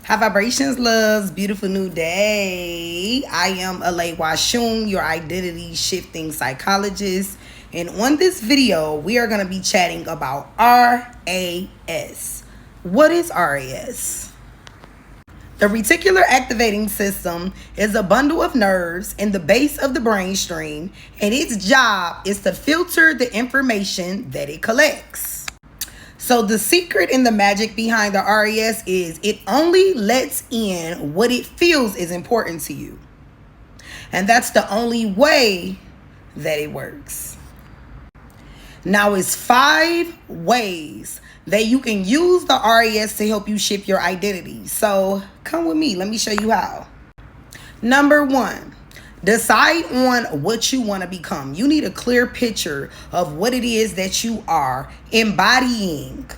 High vibrations, loves, beautiful new day. I am Alay Washun, your identity shifting psychologist. And on this video, we are going to be chatting about R.A.S. What is R.A.S? The Reticular Activating System is a bundle of nerves in the base of the brainstem, and its job is to filter the information that it collects. So the secret and the magic behind the R.A.S. is it only lets in what it feels is important to you. And that's the only way that it works. Now, it's 5 ways that you can use the R.A.S. to help you shift your identity. So come with me. Let me show you how. Number 1. Decide on what you want to become. You need a clear picture of what it is that you are embodying.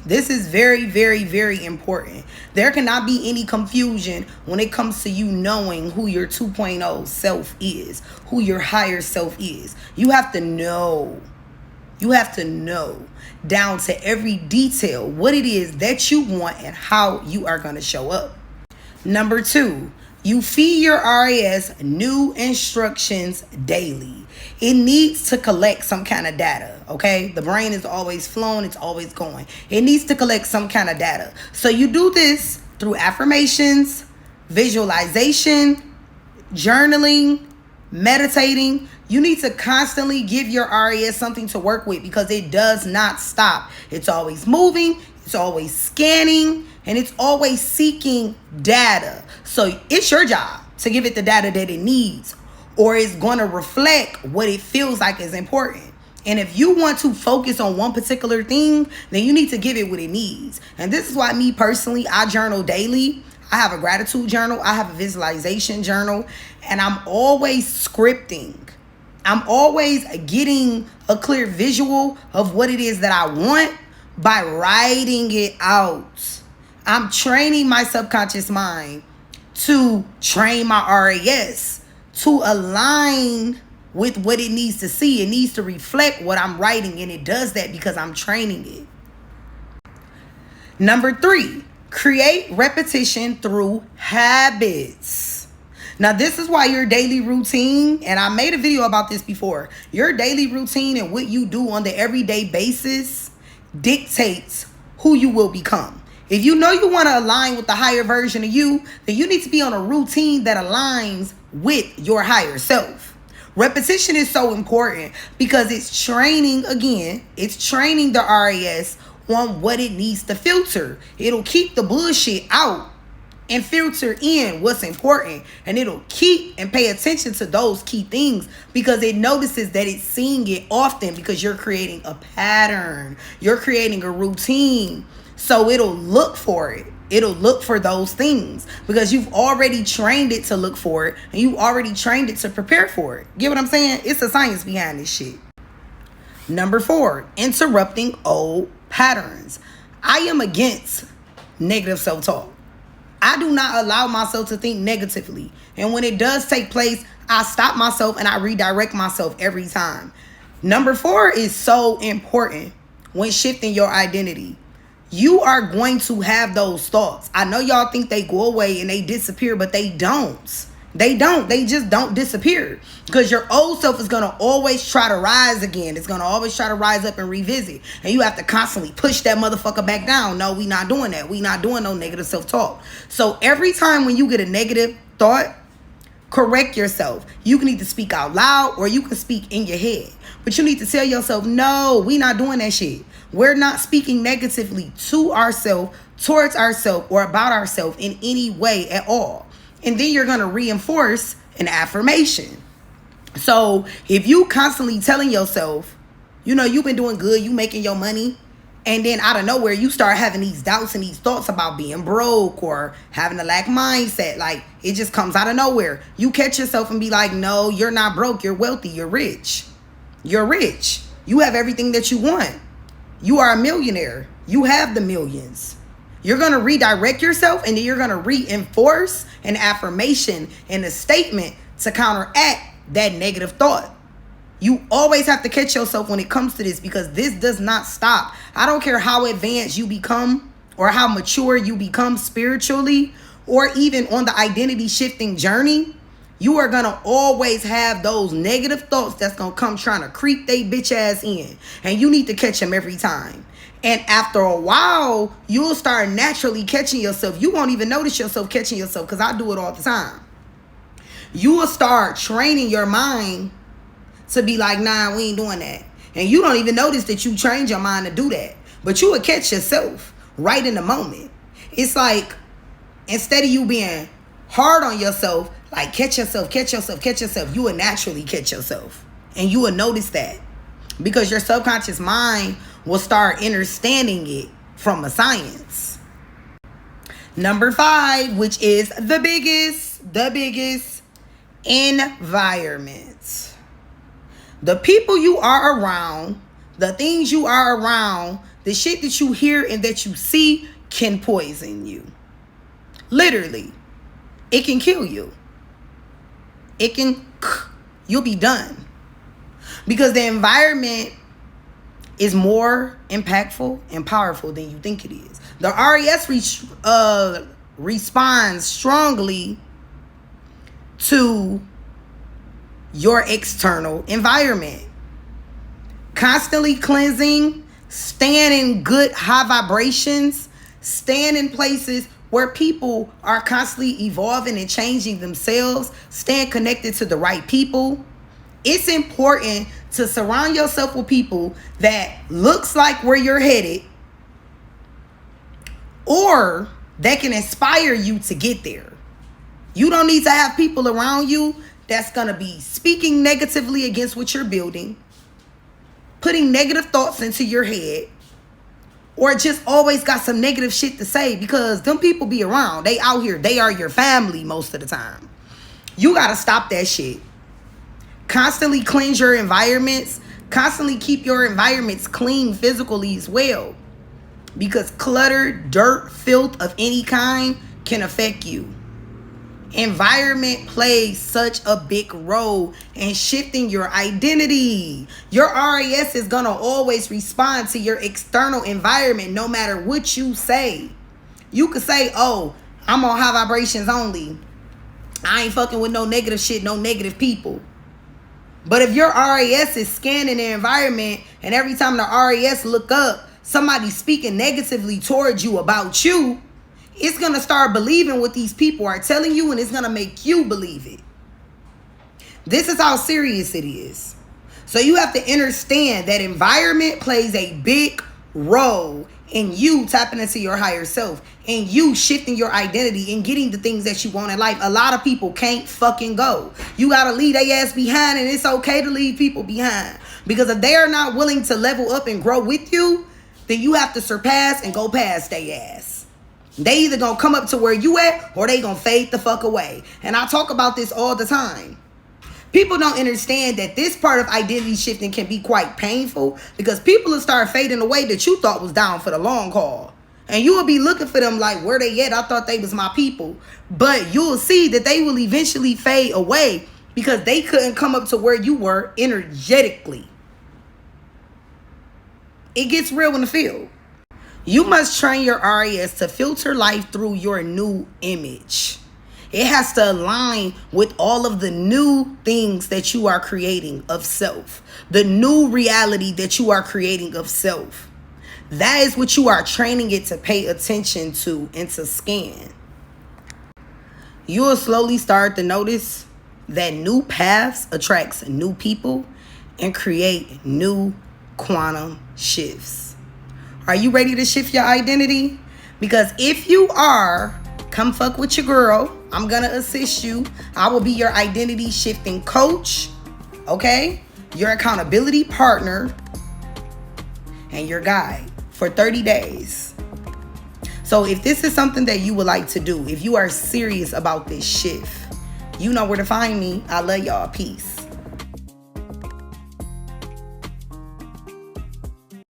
This is very, very, very important. There cannot be any confusion when it comes to you knowing who your 2.0 self is, who your higher self is. You have to know. You have to know down to every detail what it is that you want and how you are going to show up. Number 2. You feed your R.A.S. new instructions daily. It needs to collect some kind of data, okay? The brain is always flowing. It's always going. It needs to collect some kind of data. So you do this through affirmations, visualization, journaling, meditating. You need to constantly give your R.A.S. something to work with because it does not stop. It's always moving. It's always scanning. And it's always seeking data. So it's your job to give it the data that it needs, or it's going to reflect what it feels like is important. And if you want to focus on one particular thing, then you need to give it what it needs. And this is why me personally, I journal daily. I have a gratitude journal. I have a visualization journal. And I'm always scripting. I'm always getting a clear visual of what it is that I want by writing it out. I'm training my subconscious mind to train my R.A.S. to align with what it needs to see. It needs to reflect what I'm writing, and it does that because I'm training it. Number 3, create repetition through habits. Now, this is why your daily routine, and I made a video about this before, your daily routine and what you do on the everyday basis dictates who you will become. If you know you want to align with the higher version of you, then you need to be on a routine that aligns with your higher self. Repetition is so important because it's training, again, it's training the R.A.S. on what it needs to filter. It'll keep the bullshit out and filter in what's important. And it'll keep and pay attention to those key things because it notices that it's seeing it often because you're creating a pattern. You're creating a routine. So it'll look for it. It'll look for those things because you've already trained it to look for it and you already trained it to prepare for it. Get what I'm saying? It's a science behind this shit. Number 4, interrupting old patterns. I am against negative self-talk. I do not allow myself to think negatively. And when it does take place, I stop myself and I redirect myself every time. Number 4 is so important when shifting your identity. You are going to have those thoughts. I know y'all think they go away and they disappear, but they don't. They don't. They just don't disappear because your old self is going to always try to rise again. It's going to always try to rise up and revisit. And you have to constantly push that motherfucker back down. No, we not doing that. We not doing no negative self-talk. So every time when you get a negative thought, correct yourself. You can either speak out loud or you can speak in your head. But you need to tell yourself, no, we not doing that shit. We're not speaking negatively to ourselves, towards ourselves, or about ourselves in any way at all. And then you're going to reinforce an affirmation. So if you constantly telling yourself, you know, you've been doing good, you making your money, and then out of nowhere, you start having these doubts and these thoughts about being broke or having a lack mindset. Like, it just comes out of nowhere. You catch yourself and be like, no, you're not broke. You're wealthy. You're rich. You're rich. You have everything that you want. You are a millionaire. You have the millions. You're going to redirect yourself and then you're going to reinforce an affirmation and a statement to counteract that negative thought. You always have to catch yourself when it comes to this because this does not stop. I don't care how advanced you become or how mature you become spiritually, or even on the identity shifting journey, you are going to always have those negative thoughts that's going to come trying to creep they bitch ass in. And you need to catch them every time. And after a while, you'll start naturally catching yourself. You won't even notice yourself catching yourself, because I do it all the time. You will start training your mind to be like, nah, we ain't doing that. And you don't even notice that you trained your mind to do that. But you will catch yourself right in the moment. It's like, instead of you being hard on yourself, like catch yourself, you will naturally catch yourself. And you will notice that, because your subconscious mind will start understanding it from a science. Number 5, which is the biggest, environment. The people you are around, the things you are around, the shit that you hear and that you see can poison you. Literally. It can kill you. You'll be done. Because the environment is more impactful and powerful than you think it is. The R.A.S. responds strongly to your external environment. Constantly cleansing, staying in good high vibrations, staying in places where people are constantly evolving and changing themselves, staying connected to the right people. It's important to surround yourself with people that looks like where you're headed, or that can inspire you to get there. You don't need to have people around you that's going to be speaking negatively against what you're building, putting negative thoughts into your head, or just always got some negative shit to say, because them people be around. They out here. They are your family most of the time. You got to stop that shit. Constantly cleanse your environments. Constantly keep your environments clean physically as well. Because clutter, dirt, filth of any kind can affect you. Environment plays such a big role in shifting your identity. Your R.A.S. is going to always respond to your external environment no matter what you say. You could say, oh, I'm on high vibrations only. I ain't fucking with no negative shit, no negative people. But if your R.A.S. is scanning the environment, and every time the R.A.S. look up, somebody speaking negatively towards you about you, it's going to start believing what these people are telling you, and it's going to make you believe it. This is how serious it is. So you have to understand that environment plays a big role in you tapping into your higher self, and you shifting your identity and getting the things that you want in life. A lot of people can't fucking go. You got to leave their ass behind, and it's okay to leave people behind. Because if they are not willing to level up and grow with you, then you have to surpass and go past their ass. They either gonna come up to where you at, or they gonna fade the fuck away. And I talk about this all the time. People don't understand that this part of identity shifting can be quite painful, because people will start fading away that you thought was down for the long haul. And you will be looking for them like, where they at? I thought they was my people. But you'll see that they will eventually fade away because they couldn't come up to where you were energetically. It gets real in the field. You must train your R.A.S. to filter life through your new image. It has to align with all of the new things that you are creating of self. The new reality that you are creating of self. That is what you are training it to pay attention to and to scan. You will slowly start to notice that new paths attracts new people and create new quantum shifts. Are you ready to shift your identity? Because if you are, come fuck with your girl. I'm going to assist you. I will be your identity shifting coach, okay? Your accountability partner, and your guide for 30 days. So if this is something that you would like to do, if you are serious about this shift, you know where to find me. I love y'all. Peace.